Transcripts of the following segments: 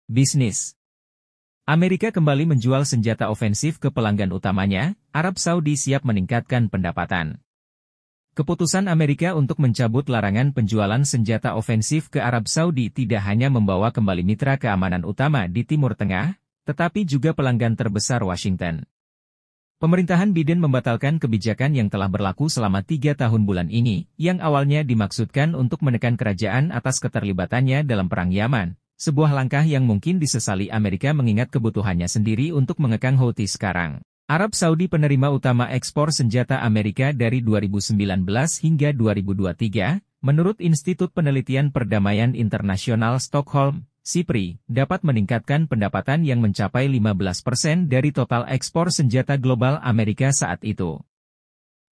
Bisnis. Amerika kembali menjual senjata ofensif ke pelanggan utamanya, Arab Saudi siap meningkatkan pendapatan. Keputusan Amerika untuk mencabut larangan penjualan senjata ofensif ke Arab Saudi tidak hanya membawa kembali mitra keamanan utama di Timur Tengah, tetapi juga pelanggan terbesar Washington. Pemerintahan Biden membatalkan kebijakan yang telah berlaku selama 3 tahun bulan ini, yang awalnya dimaksudkan untuk menekan kerajaan atas keterlibatannya dalam Perang Yaman. Sebuah langkah yang mungkin disesali Amerika mengingat kebutuhannya sendiri untuk mengekang Houthi sekarang. Arab Saudi penerima utama ekspor senjata Amerika dari 2019 hingga 2023, menurut Institut Penelitian Perdamaian Internasional Stockholm, SIPRI, dapat meningkatkan pendapatan yang mencapai 15% dari total ekspor senjata global Amerika saat itu.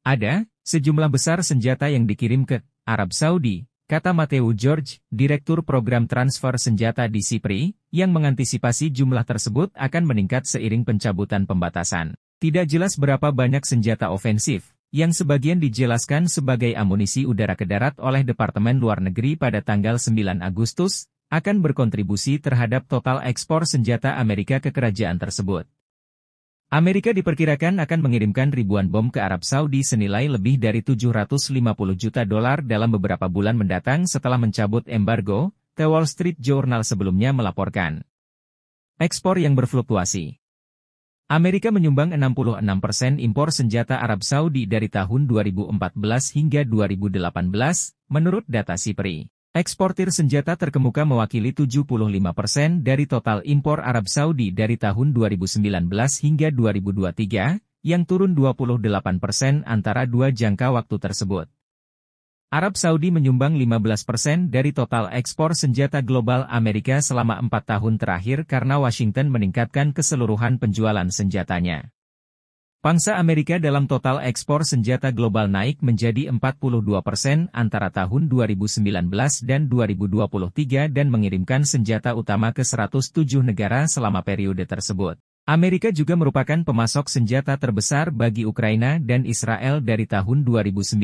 Ada sejumlah besar senjata yang dikirim ke Arab Saudi, kata Matthew George, Direktur Program Transfer Senjata di SIPRI, yang mengantisipasi jumlah tersebut akan meningkat seiring pencabutan pembatasan. Tidak jelas berapa banyak senjata ofensif, yang sebagian dijelaskan sebagai amunisi udara ke darat oleh Departemen Luar Negeri pada tanggal 9 Agustus, akan berkontribusi terhadap total ekspor senjata Amerika ke kerajaan tersebut. Amerika diperkirakan akan mengirimkan ribuan bom ke Arab Saudi senilai lebih dari $750 juta dalam beberapa bulan mendatang setelah mencabut embargo, The Wall Street Journal sebelumnya melaporkan. Ekspor yang berfluktuasi. Amerika menyumbang 66% impor senjata Arab Saudi dari tahun 2014 hingga 2018, menurut data SIPRI. Eksportir senjata terkemuka mewakili 75% dari total impor Arab Saudi dari tahun 2019 hingga 2023, yang turun 28% antara dua jangka waktu tersebut. Arab Saudi menyumbang 15% dari total ekspor senjata global Amerika selama 4 tahun terakhir karena Washington meningkatkan keseluruhan penjualan senjatanya. Pangsa Amerika dalam total ekspor senjata global naik menjadi 42% antara tahun 2019 dan 2023 dan mengirimkan senjata utama ke 107 negara selama periode tersebut. Amerika juga merupakan pemasok senjata terbesar bagi Ukraina dan Israel dari tahun 2019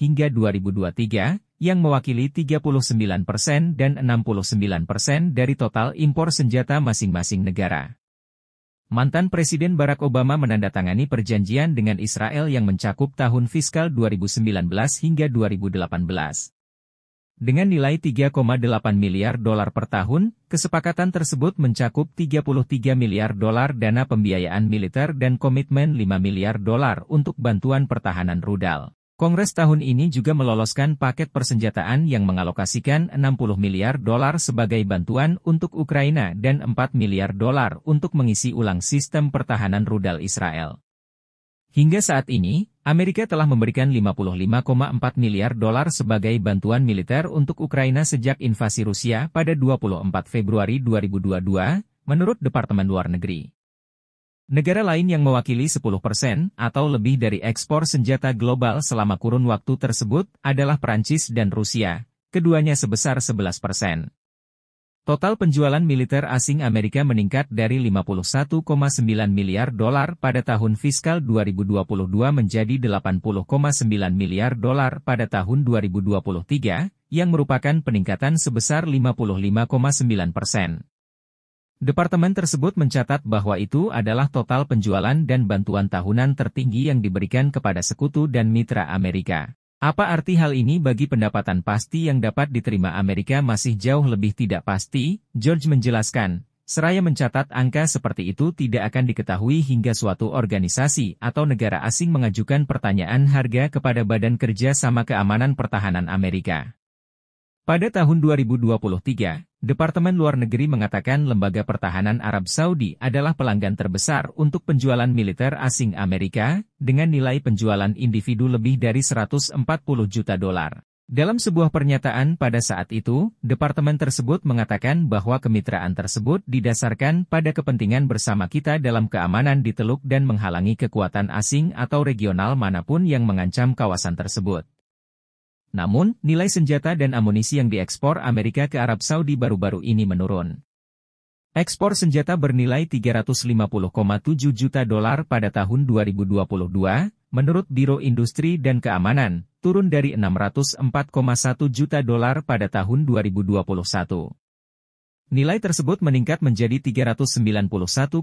hingga 2023, yang mewakili 39% dan 69% dari total impor senjata masing-masing negara. Mantan Presiden Barack Obama menandatangani perjanjian dengan Israel yang mencakup tahun fiskal 2019 hingga 2018. Dengan nilai $3,8 miliar per tahun, kesepakatan tersebut mencakup $33 miliar dana pembiayaan militer dan komitmen $5 miliar untuk bantuan pertahanan rudal. Kongres tahun ini juga meloloskan paket persenjataan yang mengalokasikan $60 miliar sebagai bantuan untuk Ukraina dan $4 miliar untuk mengisi ulang sistem pertahanan rudal Israel. Hingga saat ini, Amerika telah memberikan $55,4 miliar sebagai bantuan militer untuk Ukraina sejak invasi Rusia pada 24 Februari 2022, menurut Departemen Luar Negeri. Negara lain yang mewakili 10% atau lebih dari ekspor senjata global selama kurun waktu tersebut adalah Prancis dan Rusia, keduanya sebesar 11%. Total penjualan militer asing Amerika meningkat dari $51,9 miliar pada tahun fiskal 2022 menjadi $80,9 miliar pada tahun 2023, yang merupakan peningkatan sebesar 55,9%. Departemen tersebut mencatat bahwa itu adalah total penjualan dan bantuan tahunan tertinggi yang diberikan kepada sekutu dan mitra Amerika. Apa arti hal ini bagi pendapatan pasti yang dapat diterima Amerika masih jauh lebih tidak pasti, George menjelaskan, seraya mencatat angka seperti itu tidak akan diketahui hingga suatu organisasi atau negara asing mengajukan pertanyaan harga kepada Badan Kerja Sama Keamanan Pertahanan Amerika. Pada tahun 2023, Departemen Luar Negeri mengatakan lembaga pertahanan Arab Saudi adalah pelanggan terbesar untuk penjualan militer asing Amerika, dengan nilai penjualan individu lebih dari $140 juta. Dalam sebuah pernyataan pada saat itu, departemen tersebut mengatakan bahwa kemitraan tersebut didasarkan pada kepentingan bersama kita dalam keamanan di Teluk dan menghalangi kekuatan asing atau regional manapun yang mengancam kawasan tersebut. Namun, nilai senjata dan amunisi yang diekspor Amerika ke Arab Saudi baru-baru ini menurun. Ekspor senjata bernilai $350,7 juta pada tahun 2022, menurut Biro Industri dan Keamanan, turun dari $604,1 juta pada tahun 2021. Nilai tersebut meningkat menjadi 391,04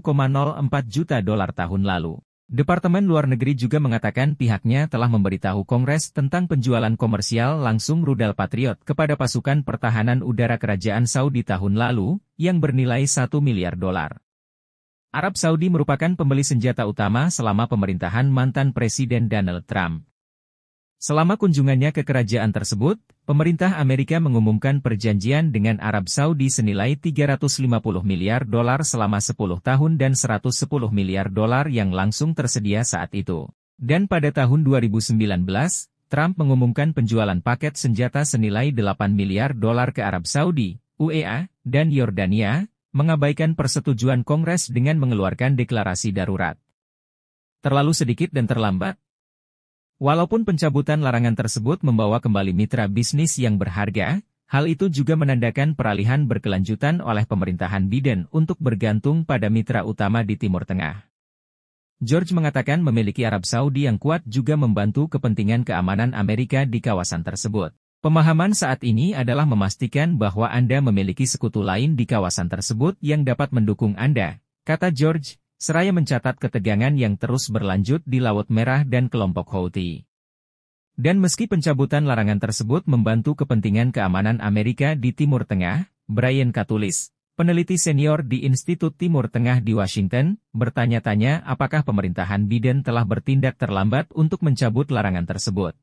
juta dolar tahun lalu. Departemen Luar Negeri juga mengatakan pihaknya telah memberitahu Kongres tentang penjualan komersial langsung rudal Patriot kepada pasukan pertahanan udara Kerajaan Saudi tahun lalu, yang bernilai 1 miliar dolar. Arab Saudi merupakan pembeli senjata utama selama pemerintahan mantan Presiden Donald Trump. Selama kunjungannya ke kerajaan tersebut, pemerintah Amerika mengumumkan perjanjian dengan Arab Saudi senilai 350 miliar dolar selama 10 tahun dan 110 miliar dolar yang langsung tersedia saat itu. Dan pada tahun 2019, Trump mengumumkan penjualan paket senjata senilai 8 miliar dolar ke Arab Saudi, UEA, dan Yordania, mengabaikan persetujuan Kongres dengan mengeluarkan deklarasi darurat. Terlalu sedikit dan terlambat. Walaupun pencabutan larangan tersebut membawa kembali mitra bisnis yang berharga, hal itu juga menandakan peralihan berkelanjutan oleh pemerintahan Biden untuk bergantung pada mitra utama di Timur Tengah. George mengatakan memiliki Arab Saudi yang kuat juga membantu kepentingan keamanan Amerika di kawasan tersebut. Pemahaman saat ini adalah memastikan bahwa Anda memiliki sekutu lain di kawasan tersebut yang dapat mendukung Anda, kata George, seraya mencatat ketegangan yang terus berlanjut di Laut Merah dan kelompok Houthi. Dan meski pencabutan larangan tersebut membantu kepentingan keamanan Amerika di Timur Tengah, Brian Katulis, peneliti senior di Institut Timur Tengah di Washington, bertanya-tanya apakah pemerintahan Biden telah bertindak terlambat untuk mencabut larangan tersebut.